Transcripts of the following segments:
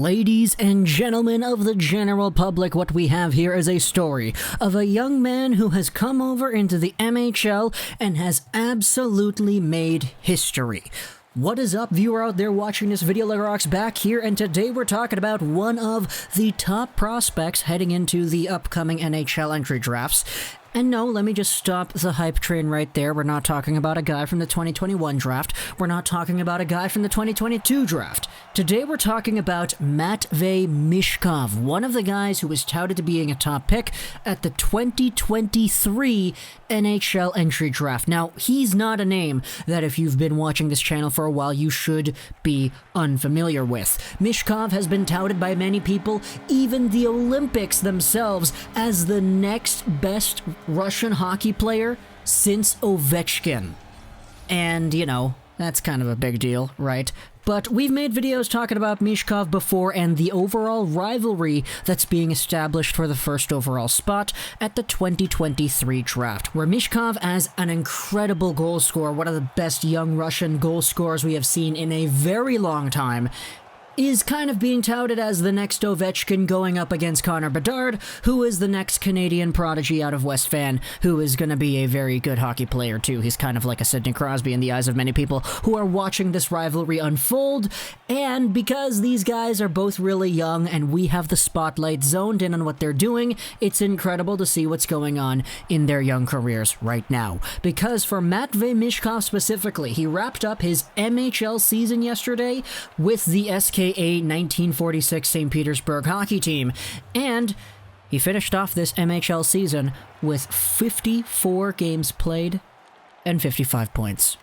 Ladies and gentlemen of the general public, what we have here is a story of a young man who has come over into the MHL and has absolutely made history. What is up, viewer out there watching this video? Legarox back here, and today we're talking about one of the top prospects heading into the upcoming NHL Entry Drafts. And no, let me just stop the hype train right there. We're not talking about a guy from the 2021 draft. We're not talking about a guy from the 2022 draft. Today we're talking about Matvei Michkov, one of the guys who was touted to being a top pick at the 2023 NHL Entry Draft. Now, he's not a name that if you've been watching this channel for a while, you should be unfamiliar with. Michkov has been touted by many people, even the Olympics themselves, as the next best Russian hockey player since Ovechkin. And, you know, that's kind of a big deal, right? But we've made videos talking about Michkov before and the overall rivalry that's being established for the first overall spot at the 2023 draft, where Michkov, as an incredible goal scorer, one of the best young Russian goal scorers we have seen in a very long time, is kind of being touted as the next Ovechkin going up against Connor Bedard, who is the next Canadian prodigy out of West Van, who is going to be a very good hockey player too. He's kind of like a Sidney Crosby in the eyes of many people who are watching this rivalry unfold, and because these guys are both really young and we have the spotlight zoned in on what they're doing, it's incredible to see what's going on in their young careers right now. Because for Matvei Michkov specifically, he wrapped up his MHL season yesterday with the SKA 1946 St. Petersburg hockey team, and he finished off this MHL season with 54 games played and 55 points.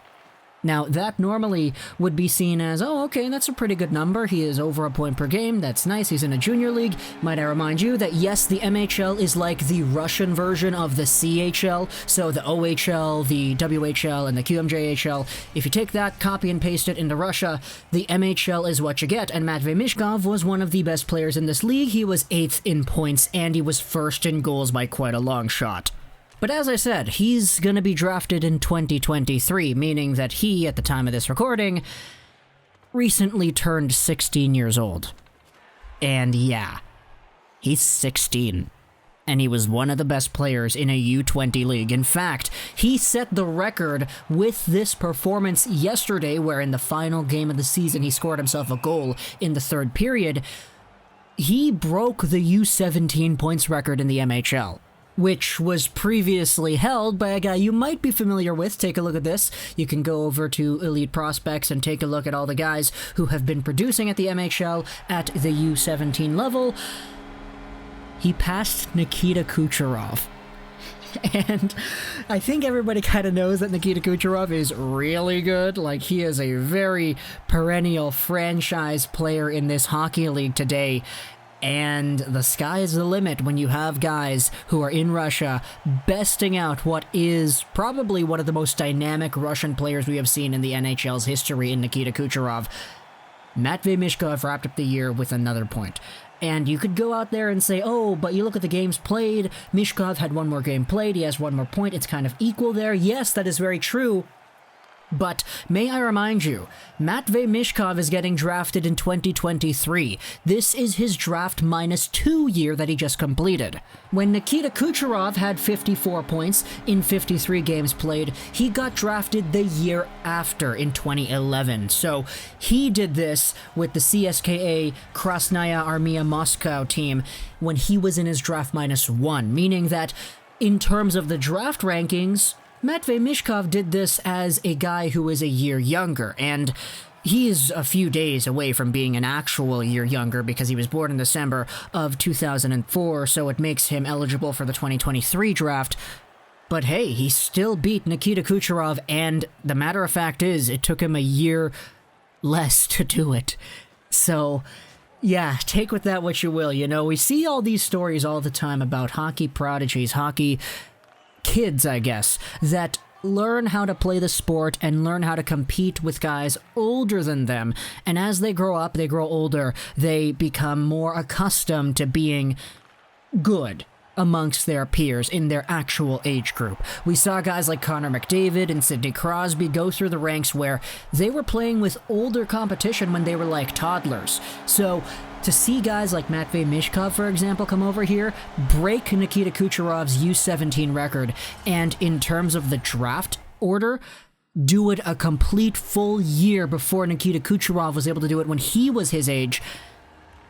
Now, that normally would be seen as, oh, okay, that's a pretty good number. He is over a point per game. That's nice. He's in a junior league. Might I remind you that, yes, the MHL is like the Russian version of the CHL. So the OHL, the WHL, and the QMJHL. If you take that, copy and paste it into Russia, the MHL is what you get. And Matvei Michkov was one of the best players in this league. He was 8th in points, and he was 1st in goals by quite a long shot. But as I said, he's going to be drafted in 2023, meaning that he, at the time of this recording, recently turned 16 years old. And yeah, he's 16. And he was one of the best players in a U20 league. In fact, he set the record with this performance yesterday, where in the final game of the season he scored himself a goal in the third period. He broke the U17 points record in the MHL, which was previously held by a guy you might be familiar with. Take a look at this. You can go over to Elite Prospects and take a look at all the guys who have been producing at the MHL at the U17 level. He passed Nikita Kucherov. And I think everybody kind of knows that Nikita Kucherov is really good. Like, he is a very perennial franchise player in this hockey league today. And the sky is the limit when you have guys who are in Russia besting out what is probably one of the most dynamic Russian players we have seen in the NHL's history in Nikita Kucherov. Matvei Michkov wrapped up the year with another point. And you could go out there and say, oh, but you look at the games played, Michkov had one more game played, he has one more point, it's kind of equal there. Yes, that is very true. But may I remind you, Matvei Michkov is getting drafted in 2023. This is his draft -2 year that he just completed. When Nikita Kucherov had 54 points in 53 games played, he got drafted the year after in 2011. So he did this with the CSKA Krasnaya Armia Moscow team when he was in his draft -1, meaning that in terms of the draft rankings, Matvei Michkov did this as a guy who is a year younger, and he is a few days away from being an actual year younger because he was born in December of 2004, so it makes him eligible for the 2023 draft. But hey, he still beat Nikita Kucherov, and the matter of fact is, it took him a year less to do it. So yeah, take with that what you will. You know, we see all these stories all the time about hockey prodigies, hockey kids, I guess, that learn how to play the sport and learn how to compete with guys older than them. And as they grow up, they grow older, they become more accustomed to being good. amongst their peers in their actual age group. We saw guys like Connor McDavid and Sidney Crosby go through the ranks where they were playing with older competition when they were like toddlers. So to see guys like Matvei Michkov, for example, come over here, break Nikita Kucherov's U17 record, and in terms of the draft order, do it a complete full year before Nikita Kucherov was able to do it when he was his age.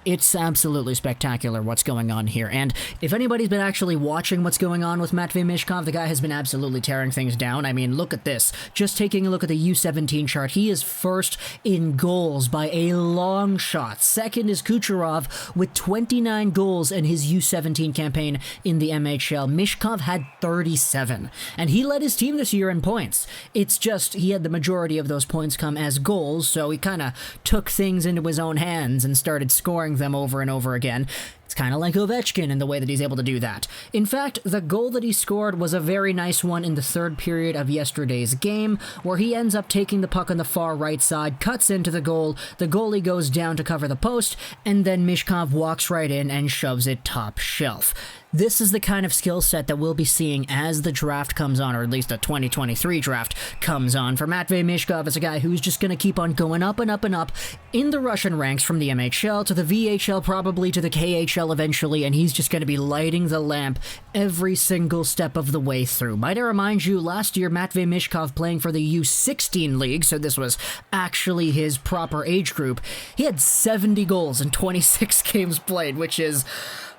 It's absolutely spectacular what's going on here, and if anybody's been actually watching what's going on with Matvei Michkov, the guy has been absolutely tearing things down. I mean, look at this. Just taking a look at the U17 chart, he is first in goals by a long shot. Second is Kucherov with 29 goals in his U17 campaign in the MHL. Michkov had 37, and he led his team this year in points. It's just he had the majority of those points come as goals, so he kind of took things into his own hands and started scoring them over and over again. It's kind of like Ovechkin in the way that he's able to do that. In fact, the goal that he scored was a very nice one in the third period of yesterday's game, where he ends up taking the puck on the far right side, cuts into the goalie goes down to cover the post, and then Michkov walks right in and shoves it top shelf. This is the kind of skill set that we'll be seeing as the draft comes on, or at least the 2023 draft comes on. For Matvei Michkov is a guy who's just going to keep on going up and up and up in the Russian ranks, from the MHL to the VHL, probably to the KHL eventually, and he's just going to be lighting the lamp every single step of the way through. Might I remind you, last year Matvei Michkov, playing for the U16 league, so this was actually his proper age group, he had 70 goals in 26 games played, which is...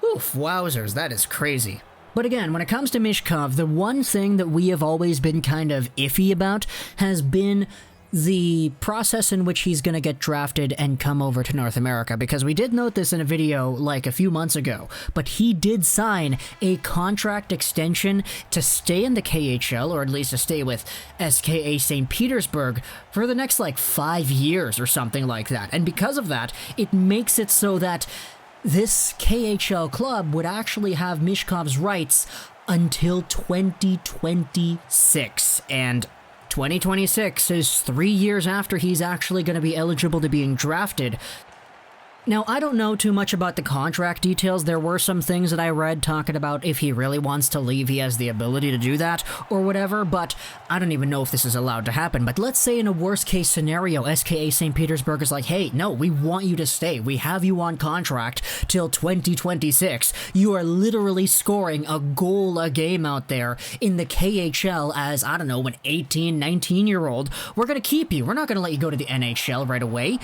oof, wowzers, that is crazy. But again, when it comes to Michkov, the one thing that we have always been kind of iffy about has been the process in which he's going to get drafted and come over to North America, because we did note this in a video like a few months ago, but he did sign a contract extension to stay in the KHL, or at least to stay with SKA St. Petersburg for the next like 5 years or something like that. And because of that, it makes it so that this KHL club would actually have Michkov's rights until 2026, and 2026 is 3 years after he's actually going to be eligible to being drafted. Now, I don't know too much about the contract details. There were some things that I read talking about if he really wants to leave, he has the ability to do that or whatever, but I don't even know if this is allowed to happen. But let's say in a worst-case scenario, SKA St. Petersburg is like, hey, no, we want you to stay. We have you on contract till 2026. You are literally scoring a goal a game out there in the KHL as, I don't know, an 18, 19-year-old. We're going to keep you. We're not going to let you go to the NHL right away.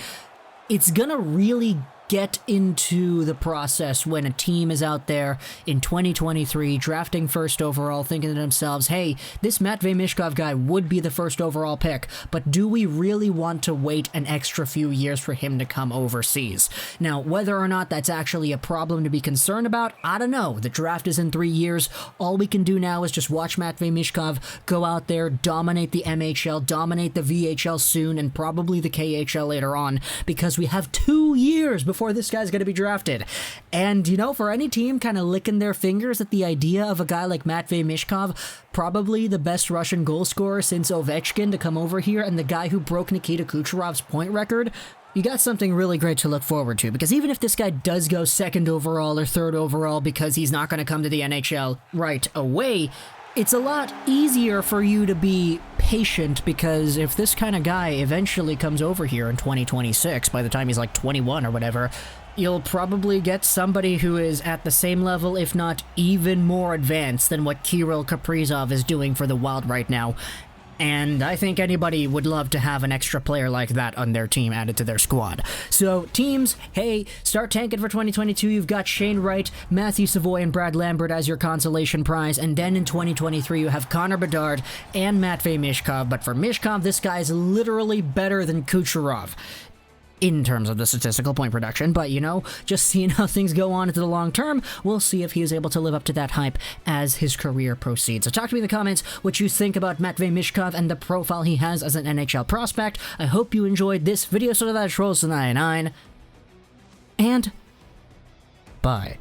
It's going to really get into the process when a team is out there in 2023 drafting first overall, thinking to themselves, hey, this Matvei Michkov guy would be the first overall pick, but do we really want to wait an extra few years for him to come overseas? Now, whether or not that's actually a problem to be concerned about, I don't know. The draft is in 3 years. All we can do now is just watch Matvei Michkov go out there, dominate the MHL, dominate the VHL soon, and probably the KHL later on, because we have 2 years before this guy's going to be drafted. And, you know, for any team kind of licking their fingers at the idea of a guy like Matvei Michkov, probably the best Russian goal scorer since Ovechkin, to come over here, and the guy who broke Nikita Kucherov's point record, you got something really great to look forward to. Because even if this guy does go second overall or third overall because he's not going to come to the NHL right away, it's a lot easier for you to be patient, because if this kind of guy eventually comes over here in 2026, by the time he's like 21 or whatever, you'll probably get somebody who is at the same level, if not even more advanced than what Kirill Kaprizov is doing for the Wild right now. And I think anybody would love to have an extra player like that on their team added to their squad. So, teams, hey, start tanking for 2022. You've got Shane Wright, Matthew Savoy, and Brad Lambert as your consolation prize. And then in 2023, you have Connor Bedard and Matvei Michkov. But for Michkov, this guy is literally better than Kucherov in terms of the statistical point production, but, you know, just seeing how things go on into the long term, we'll see if he is able to live up to that hype as his career proceeds. So talk to me in the comments what you think about Matvei Michkov and the profile he has as an NHL prospect. I hope you enjoyed this video. So that Trolls 99, and bye.